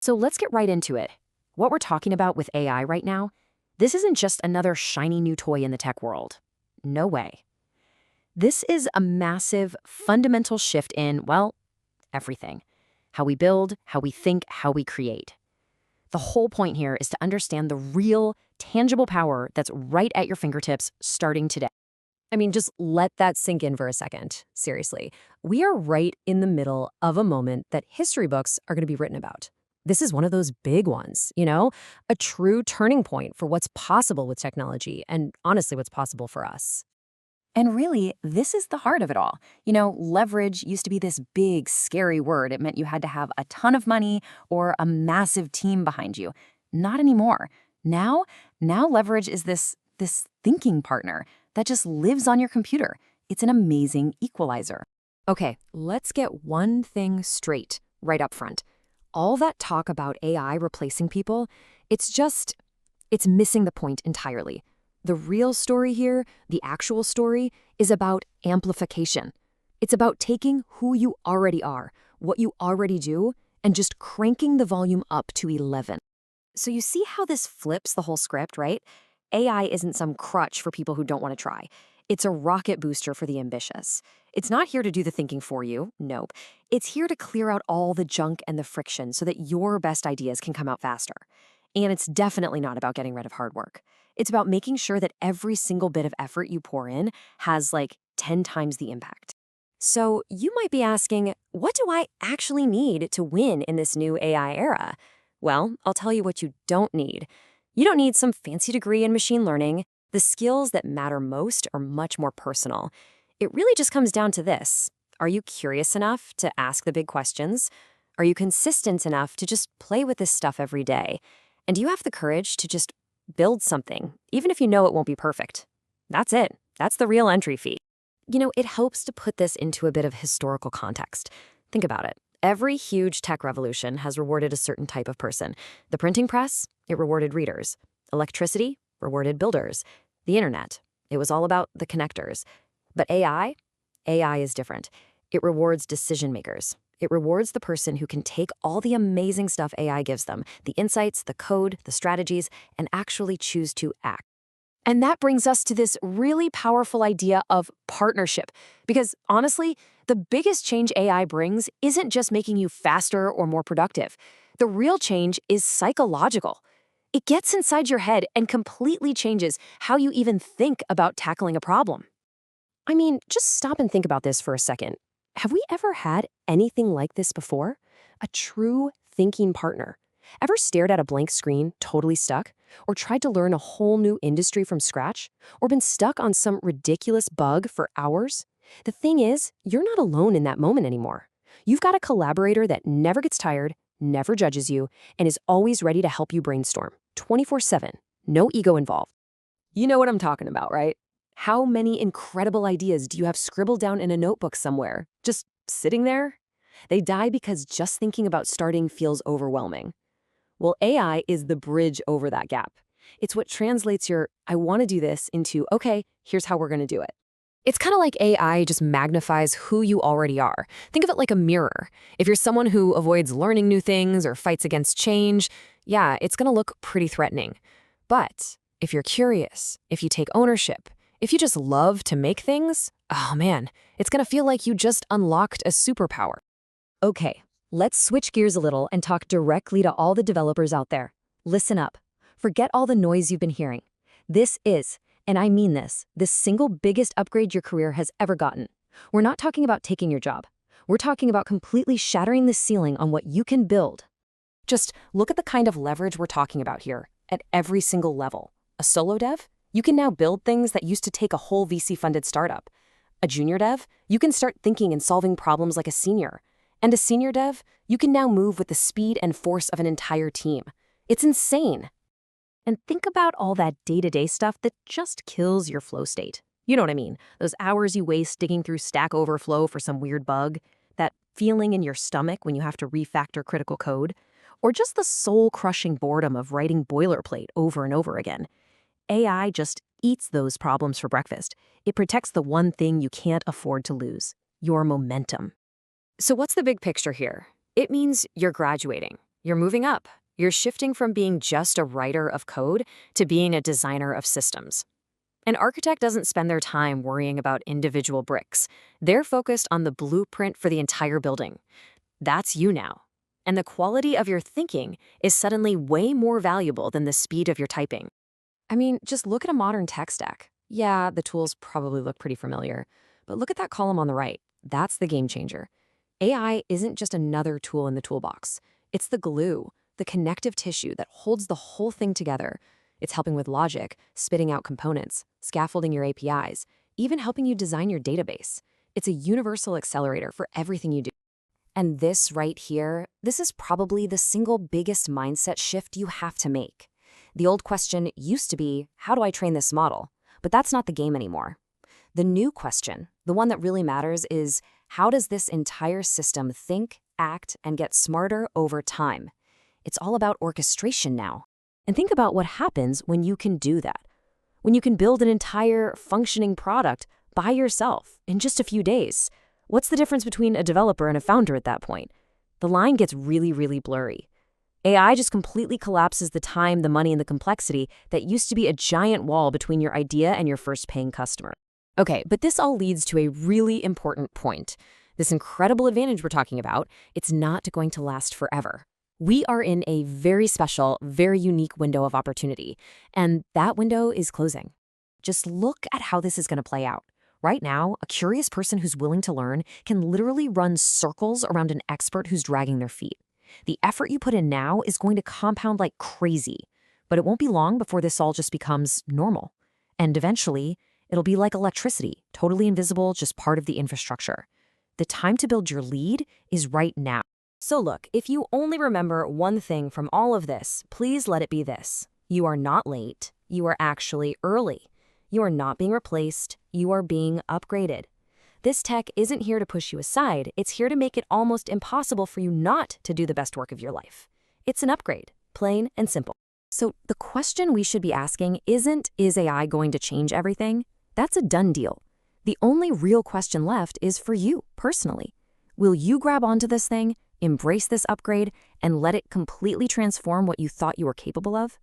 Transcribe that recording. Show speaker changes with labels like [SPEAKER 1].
[SPEAKER 1] So let's get right into it. What we're talking about with AI right now, this isn't just another shiny new toy in the tech world. No way. This is a massive, fundamental shift in, well, everything. How we build, how we think, how we create. The whole point here is to understand the real, tangible power that's right at your fingertips starting today.
[SPEAKER 2] I mean, just let that sink in for a second. Seriously. We are right in the middle of a moment that history books are going to be written about. This is one of those big ones, a true turning point for what's possible with technology and honestly, what's possible for us.
[SPEAKER 1] And really, this is the heart of it all. Leverage used to be this big, scary word. It meant you had to have a ton of money or a massive team behind you. Not anymore. Now leverage is this thinking partner that just lives on your computer. It's an amazing equalizer.
[SPEAKER 2] Okay, let's get one thing straight right up front. All that talk about AI replacing people, it's missing the point entirely. The real story here, the actual story, is about amplification. It's about taking who you already are, what you already do, and just cranking the volume up to 11. So you see how this flips the whole script, right? AI isn't some crutch for people who don't want to try. It's a rocket booster for the ambitious. It's not here to do the thinking for you, nope. It's here to clear out all the junk and the friction so that your best ideas can come out faster. And it's definitely not about getting rid of hard work. It's about making sure that every single bit of effort you pour in has like 10 times the impact. So you might be asking, what do I actually need to win in this new AI era? Well, I'll tell you what you don't need. You don't need some fancy degree in machine learning. The skills that matter most are much more personal. It really just comes down to this. Are you curious enough to ask the big questions? Are you consistent enough to just play with this stuff every day? And do you have the courage to just build something, even if you know it won't be perfect? That's it. That's the real entry fee. It helps to put this into a bit of historical context. Think about it. Every huge tech revolution has rewarded a certain type of person. The printing press, it rewarded readers. Electricity rewarded builders. The internet, it was all about the connectors. But AI is different. It rewards decision makers. It rewards the person who can take all the amazing stuff AI gives them, the insights, the code, the strategies, and actually choose to act. And that brings us to this really powerful idea of partnership. Because honestly, the biggest change AI brings isn't just making you faster or more productive. The real change is psychological. It gets inside your head and completely changes how you even think about tackling a problem. I mean, just stop and think about this for a second. Have we ever had anything like this before? A true thinking partner. Ever stared at a blank screen, totally stuck? Or tried to learn a whole new industry from scratch? Or been stuck on some ridiculous bug for hours? The thing is, you're not alone in that moment anymore. You've got a collaborator that never gets tired, never judges you, and is always ready to help you brainstorm, 24/7. No ego involved. You know what I'm talking about, right? How many incredible ideas do you have scribbled down in a notebook somewhere, just sitting there? They die because just thinking about starting feels overwhelming. Well, AI is the bridge over that gap. It's what translates your, I want to do this, into, okay, here's how we're going to do it. It's kind of like AI just magnifies who you already are. Think of it like a mirror. If you're someone who avoids learning new things or fights against change, yeah, it's going to look pretty threatening. But if you're curious, if you take ownership, if you just love to make things, oh man, it's going to feel like you just unlocked a superpower. Okay, let's switch gears a little and talk directly to all the developers out there. Listen up. Forget all the noise you've been hearing. This is, and I mean this, the single biggest upgrade your career has ever gotten. We're not talking about taking your job. We're talking about completely shattering the ceiling on what you can build. Just look at the kind of leverage we're talking about here, at every single level. A solo dev? You can now build things that used to take a whole VC-funded startup. A junior dev? You can start thinking and solving problems like a senior. And a senior dev? You can now move with the speed and force of an entire team. It's insane. And think about all that day-to-day stuff that just kills your flow state. You know what I mean? Those hours you waste digging through Stack Overflow for some weird bug, that feeling in your stomach when you have to refactor critical code, or just the soul-crushing boredom of writing boilerplate over and over again. AI just eats those problems for breakfast. It protects the one thing you can't afford to lose, your momentum. So what's the big picture here? It means you're graduating.
[SPEAKER 1] You're moving up. You're shifting from being just a writer of code to being a designer of systems. An architect doesn't spend their time worrying about individual bricks. They're focused on the blueprint for the entire building. That's you now. And the quality of your thinking is suddenly way more valuable than the speed of your typing.
[SPEAKER 2] I mean, just look at a modern tech stack. Yeah, the tools probably look pretty familiar, but look at that column on the right. That's the game changer. AI isn't just another tool in the toolbox. It's the glue, the connective tissue that holds the whole thing together. It's helping with logic, spitting out components, scaffolding your APIs, even helping you design your database. It's a universal accelerator for everything you do. And this right here, this is probably the single biggest mindset shift you have to make. The old question used to be, how do I train this model? But that's not the game anymore. The new question, the one that really matters, is how does this entire system think, act, and get smarter over time? It's all about orchestration now. And think about what happens when you can do that. When you can build an entire functioning product by yourself in just a few days. What's the difference between a developer and a founder at that point? The line gets really, really blurry. AI just completely collapses the time, the money, and the complexity that used to be a giant wall between your idea and your first paying customer. Okay, but this all leads to a really important point. This incredible advantage we're talking about, it's not going to last forever. We are in a very special, very unique window of opportunity, and that window is closing. Just look at how this is going to play out. Right now, a curious person who's willing to learn can literally run circles around an expert who's dragging their feet. The effort you put in now is going to compound like crazy, but it won't be long before this all just becomes normal. And eventually, it'll be like electricity, totally invisible, just part of the infrastructure. The time to build your lead is right now. So look, if you only remember one thing from all of this, please let it be this. You are not late. You are actually early. You are not being replaced. You are being upgraded. This tech isn't here to push you aside. It's here to make it almost impossible for you not to do the best work of your life. It's an upgrade, plain and simple. So the question we should be asking isn't, is AI going to change everything? That's a done deal. The only real question left is for you, personally. Will you grab onto this thing, embrace this upgrade, and let it completely transform what you thought you were capable of?